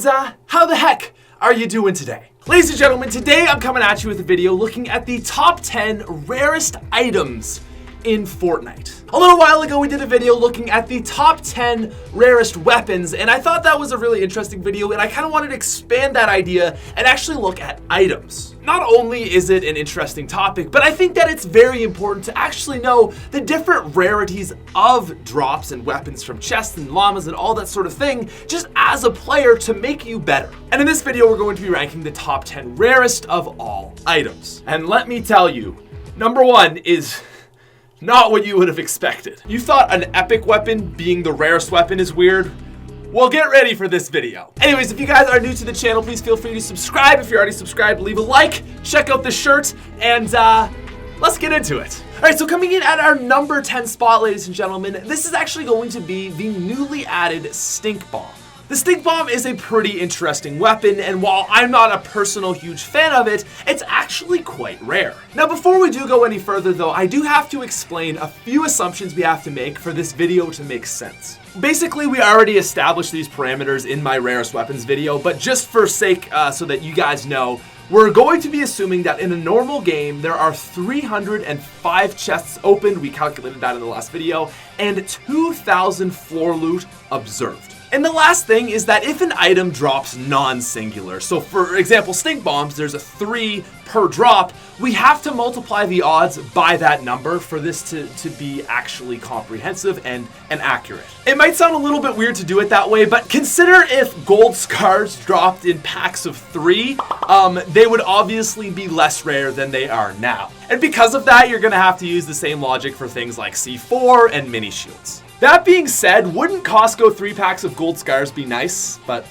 and how the heck are you doing today? Ladies and gentlemen, today I'm coming at you with a video looking at the top 10 rarest items in Fortnite. A little while ago we did a video looking at the top 10 rarest weapons, and I thought that was a really interesting video, and I kind of wanted to expand that idea and actually look at items. Not only is it an interesting topic, but I think that it's very important to actually know the different rarities of drops and weapons from chests and llamas and all that sort of thing, just as a player to make you better. And in this video we're going to be ranking the top 10 rarest of all items. And let me tell you, number one is not what you would have expected. You thought an epic weapon being the rarest weapon is weird? Well, get ready for this video. Anyways, if you guys are new to the channel, please feel free to subscribe. If you're already subscribed, leave a like, check out the shirt, and let's get into it. All right, so coming in at our number 10 spot, ladies and gentlemen, this is actually going to be the newly added Stink Bomb. The Stink Bomb is a pretty interesting weapon, and while I'm not a personal huge fan of it, it's actually quite rare. Now, before we do go any further though, I do have to explain a few assumptions we have to make for this video to make sense. Basically, we already established these parameters in my rarest weapons video, but just for sake so that you guys know, we're going to be assuming that in a normal game, there are 305 chests opened, we calculated that in the last video, and 2,000 floor loot observed. And the last thing is that if an item drops non-singular, so for example, stink bombs, there's a 3 per drop, we have to multiply the odds by that number for this to be actually comprehensive and accurate. It might sound a little bit weird to do it that way, but consider if gold scars dropped in packs of 3, they would obviously be less rare than they are now. And because of that, you're gonna have to use the same logic for things like C4 and mini shields. That being said, wouldn't Costco 3 packs of gold scars be nice? But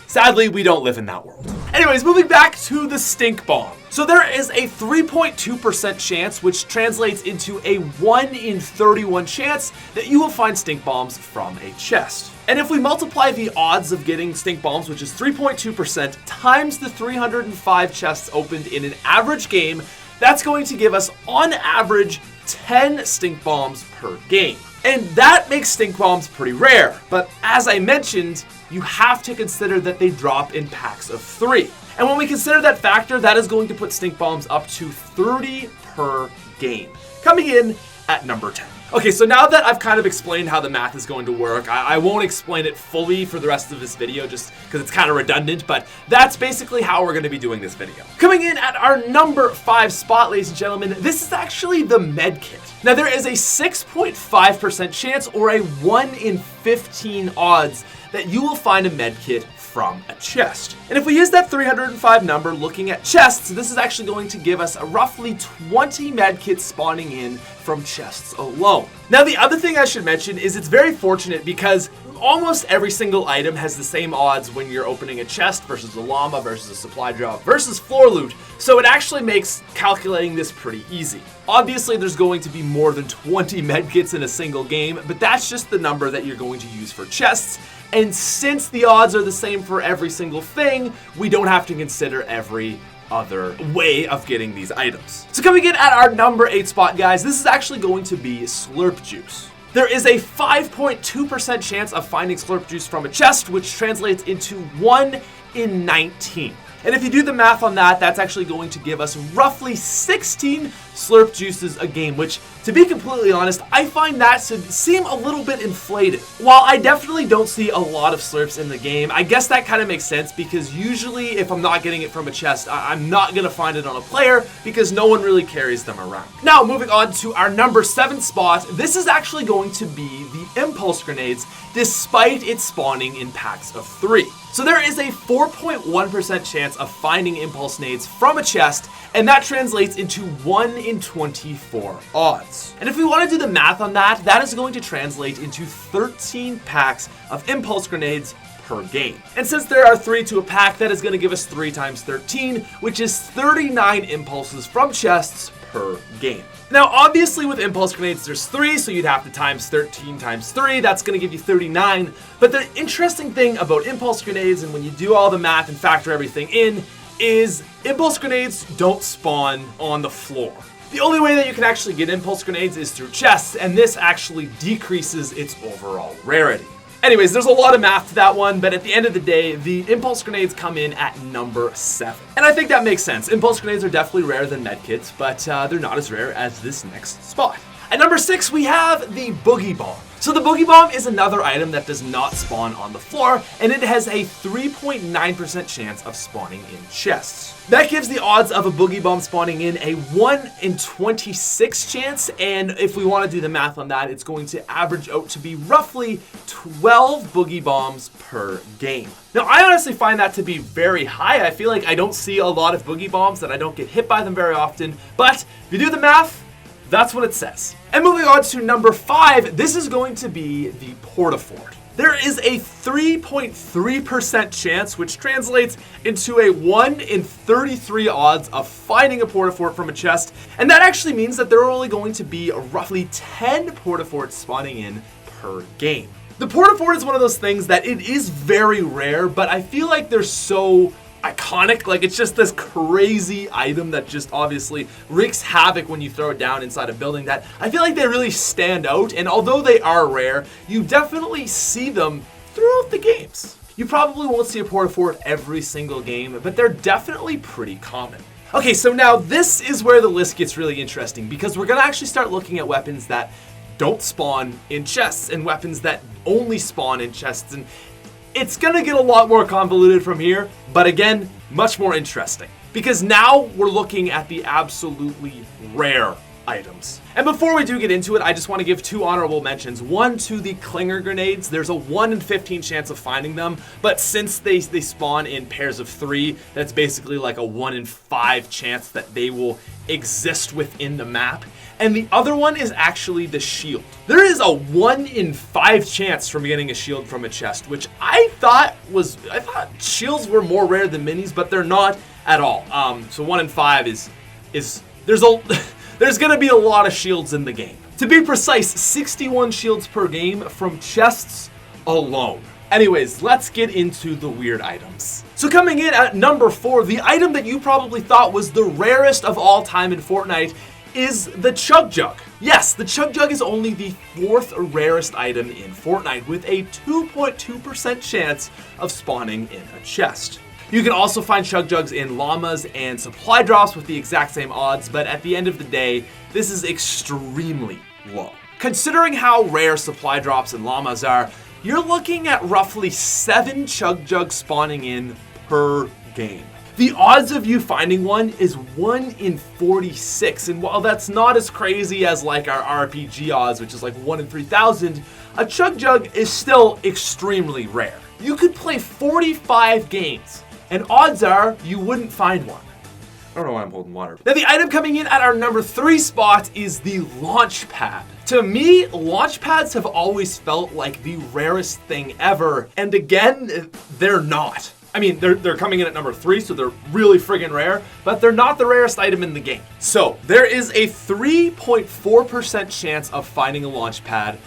sadly, we don't live in that world. Anyways, moving back to the Stink Bomb. So there is a 3.2% chance, which translates into a 1 in 31 chance that you will find stink bombs from a chest. And if we multiply the odds of getting stink bombs, which is 3.2%, times the 305 chests opened in an average game, that's going to give us, on average, 10 stink bombs per game. And that makes stink bombs pretty rare, but as I mentioned, you have to consider that they drop in packs of 3. And when we consider that factor, that is going to put stink bombs up to 30 per game, coming in at number 10. Okay, so now that I've kind of explained how the math is going to work, I won't explain it fully for the rest of this video just because it's kind of redundant, but that's basically how we're going to be doing this video. Coming in at our number 5 spot, ladies and gentlemen, this is actually the Medkit. Now, there is a 6.5% chance or a 1 in 15 odds that you will find a Medkit from a chest. And if we use that 305 number looking at chests, this is actually going to give us a roughly 20 medkits spawning in from chests alone. Now, the other thing I should mention is it's very fortunate because almost every single item has the same odds when you're opening a chest versus a llama versus a supply drop versus floor loot, so it actually makes calculating this pretty easy. Obviously, there's going to be more than 20 medkits in a single game, but that's just the number that you're going to use for chests. And since the odds are the same for every single thing, we don't have to consider every other way of getting these items. So coming in at our number 8 spot, guys, this is actually going to be Slurp Juice. There is a 5.2% chance of finding Slurp Juice from a chest, which translates into 1 in 19. And if you do the math on that, that's actually going to give us roughly 16 Slurp Juices a game, which, to be completely honest, I find that to seem a little bit inflated. While I definitely don't see a lot of Slurps in the game, I guess that kind of makes sense because usually if I'm not getting it from a chest, I'm not going to find it on a player because no one really carries them around. Now, moving on to our number 7 spot, this is actually going to be the Impulse Grenades, despite it spawning in packs of 3. So there is a 4.1% chance of finding impulse nades from a chest, and that translates into 1 in 24 odds. And if we want to do the math on that, that is going to translate into 13 packs of impulse grenades per game. And since there are 3 to a pack, that is going to give us 3 times 13, which is 39 impulses from chests per game. Now, obviously with impulse grenades, there's 3, so you'd have to times 13 times 3. That's going to give you 39. But the interesting thing about impulse grenades, and when you do all the math and factor everything in, is impulse grenades don't spawn on the floor. The only way that you can actually get impulse grenades is through chests, and this actually decreases its overall rarity. Anyways, there's a lot of math to that one, but at the end of the day, the impulse grenades come in at number 7. And I think that makes sense. Impulse grenades are definitely rarer than medkits, but they're not as rare as this next spot. At number 6, we have the boogie bomb. So the boogie bomb is another item that does not spawn on the floor, and it has a 3.9% chance of spawning in chests. That gives the odds of a boogie bomb spawning in a 1 in 26 chance, and if we want to do the math on that, it's going to average out to be roughly 12 boogie bombs per game. Now, I honestly find that to be very high. I feel like I don't see a lot of boogie bombs, that I don't get hit by them very often, but if you do the math, that's what it says. And moving on to number 5, this is going to be the portafour. There is a 3.3% chance, which translates into a 1 in 33 odds of finding a portafour from a chest. And that actually means that there are only going to be roughly 10 portafours spawning in per game. The portafour is one of those things that it is very rare, but I feel like they're so iconic. Like, it's just this crazy item that just obviously wreaks havoc when you throw it down inside a building, that I feel like they really stand out. And although they are rare, you definitely see them throughout the games. You probably won't see a portafour every single game, but they're definitely pretty common. Okay, so now this is where the list gets really interesting, because we're gonna actually start looking at weapons that don't spawn in chests and weapons that only spawn in chests, and it's gonna get a lot more convoluted from here, but again, much more interesting. Because now we're looking at the absolutely rare items. And before we do get into it, I just want to give 2 honorable mentions. One to the clinger grenades. There's a 1 in 15 chance of finding them, but since they spawn in pairs of 3, that's basically like a 1 in 5 chance that they will exist within the map. And the other one is actually the shield. There is a 1 in 5 chance from getting a shield from a chest, which I thought shields were more rare than minis, but they're not at all. So 1 in 5 is there's gonna be a lot of shields in the game. To be precise, 61 shields per game from chests alone. Anyways, let's get into the weird items. So coming in at number 4, the item that you probably thought was the rarest of all time in Fortnite is the chug jug. Yes, the chug jug is only the 4th rarest item in Fortnite, with a 2.2% chance of spawning in a chest. You can also find chug jugs in llamas and supply drops with the exact same odds, but at the end of the day, this is extremely low. Considering how rare supply drops and llamas are, you're looking at roughly 7 chug jugs spawning in per game. The odds of you finding one is 1 in 46, and while that's not as crazy as like our RPG odds, which is like 1 in 3,000, a chug jug is still extremely rare. You could play 45 games, and odds are you wouldn't find one. I don't know why I'm holding water. Now the item coming in at our number 3 spot is the launch pad. To me, launch pads have always felt like the rarest thing ever, and again, they're not. I mean, they're coming in at number 3, so they're really friggin' rare, but they're not the rarest item in the game. So there is a 3.4% chance of finding a launch pad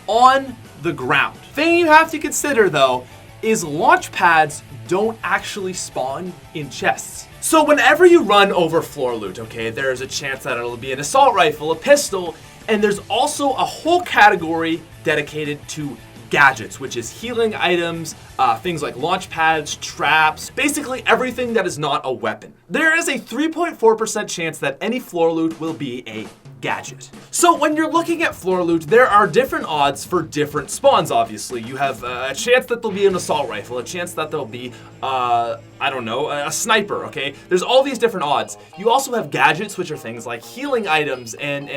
on the ground. Thing you have to consider though is launch pads don't actually spawn in chests. So whenever you run over floor loot, okay, there's a chance that it'll be an assault rifle, a pistol, and there's also a whole category dedicated to gadgets, which is healing items, things like launch pads, traps, basically everything that is not a weapon. There is a 3.4% chance that any floor loot will be a gadget. So when you're looking at floor loot, there are different odds for different spawns, obviously. You have a chance that there'll be an assault rifle, a chance that there'll be, I don't know, a sniper, okay? There's all these different odds. You also have gadgets, which are things like healing items and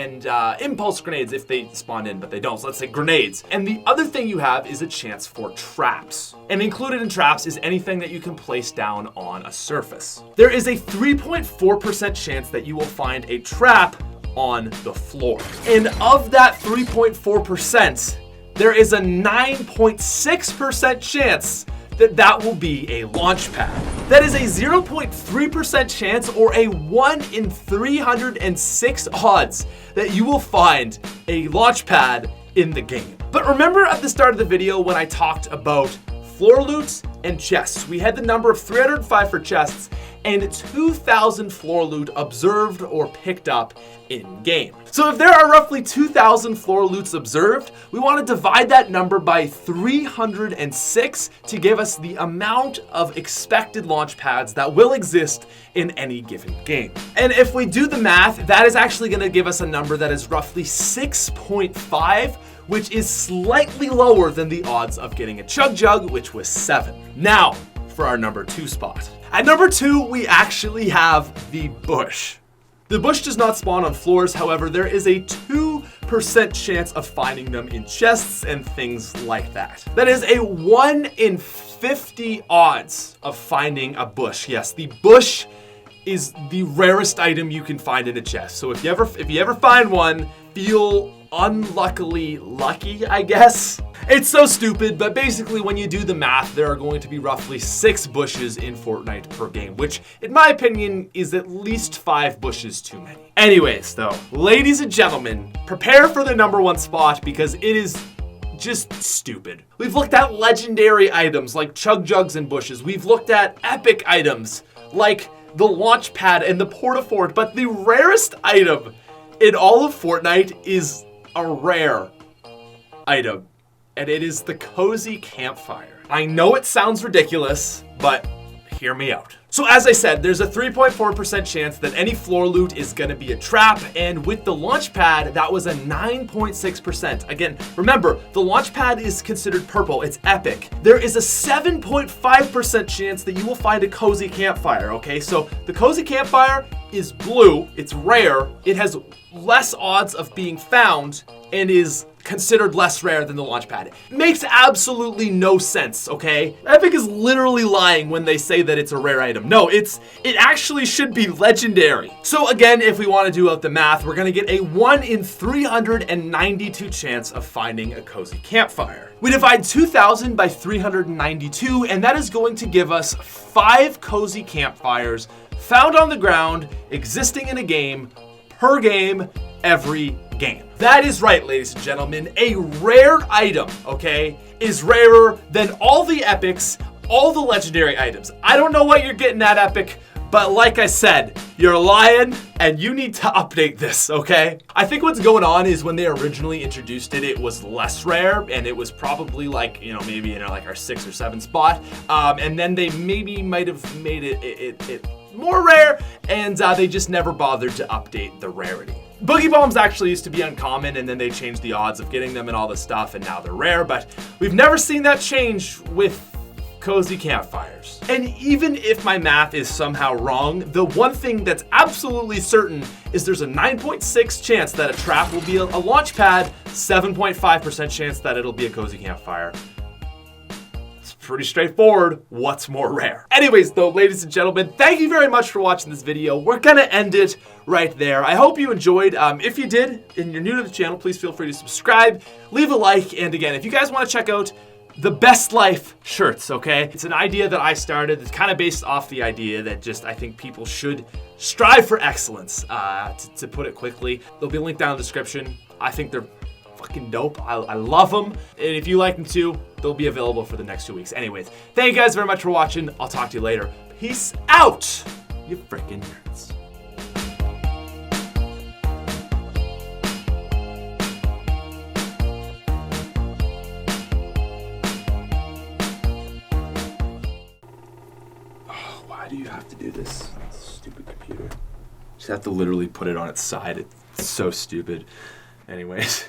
impulse grenades if they spawn in, but they don't. So let's say grenades. And the other thing you have is a chance for traps. And included in traps is anything that you can place down on a surface. There is a 3.4% chance that you will find a trap on the floor. And of that 3.4%, there is a 9.6% chance that that will be a launch pad. That is a 0.3% chance, or a 1 in 306 odds that you will find a launch pad in the game. But remember at the start of the video when I talked about floor loots and chests, we had the number of 305 for chests and 2,000 floor loot observed or picked up in game. So if there are roughly 2,000 floor loots observed, we want to divide that number by 306 to give us the amount of expected launch pads that will exist in any given game. And if we do the math, that is actually going to give us a number that is roughly 6.5, which is slightly lower than the odds of getting a chug, which was 7. Now, for our number 2 spot. At number 2, we actually have the bush. The bush does not spawn on floors, however, there is a 2% chance of finding them in chests and things like that. That is a 1 in 50 odds of finding a bush. Yes, the bush is the rarest item you can find in a chest. So if you ever find one, feel unluckily lucky, I guess. It's so stupid, but basically when you do the math, there are going to be roughly 6 bushes in Fortnite per game, which in my opinion is at least 5 bushes too many. Anyways though, ladies and gentlemen, prepare for the number 1 spot because it is just stupid. We've looked at legendary items like chug jugs and bushes. We've looked at epic items like the launch pad and the portafour, but the rarest item in all of Fortnite is a rare item, and it is the cozy campfire. I know it sounds ridiculous, but hear me out. So as I said, there's a 3.4% chance that any floor loot is gonna be a trap, and with the launch pad, that was a 9.6%. Again, remember, the launch pad is considered purple, it's epic. There is a 7.5% chance that you will find a cozy campfire, okay? So the cozy campfire is blue, it's rare, it has less odds of being found, and is considered less rare than the launch pad. Makes absolutely no sense, okay? Epic is literally lying when they say that it's a rare item. No, it actually should be legendary. So again, if we want to do out the math, we're gonna get a 1 in 392 chance of finding a cozy campfire. We divide 2,000 by 392, and that is going to give us 5 cozy campfires found on the ground, existing in a game, per game, every game. That is right, ladies and gentlemen. A rare item, okay, is rarer than all the epics, all the legendary items. I don't know what you're getting at, Epic, but like I said, you're lying and you need to update this, okay? I think what's going on is when they originally introduced it, it was less rare and it was probably like, you know, maybe in like our 6 or 7 spot. And then they maybe might have made it more rare, and they just never bothered to update the rarity. Boogie bombs actually used to be uncommon, and then they changed the odds of getting them and all this stuff, and now they're rare, but we've never seen that change with cozy campfires. And even if my math is somehow wrong, the one thing that's absolutely certain is there's a 9.6 chance that a trap will be a launch pad, 7.5% chance that it'll be a cozy campfire. Pretty straightforward. What's more rare? Anyways though, ladies and gentlemen, thank you very much for watching this video. We're gonna end it right there. I hope you enjoyed. If you did and you're new to the channel, please feel free to subscribe, leave a like, and again, if you guys want to check out the Best Life shirts, okay? It's an idea that I started. It's kind of based off the idea that just I think people should strive for excellence, to put it quickly. There'll be a link down in the description. I think they're fucking dope. I love them. And if you like them too, they'll be available for the next 2 weeks. Anyways, thank you guys very much for watching. I'll talk to you later. Peace out, you freaking nerds. Oh, why do you have to do this? Stupid computer. Just have to literally put it on its side. It's so stupid. Anyways.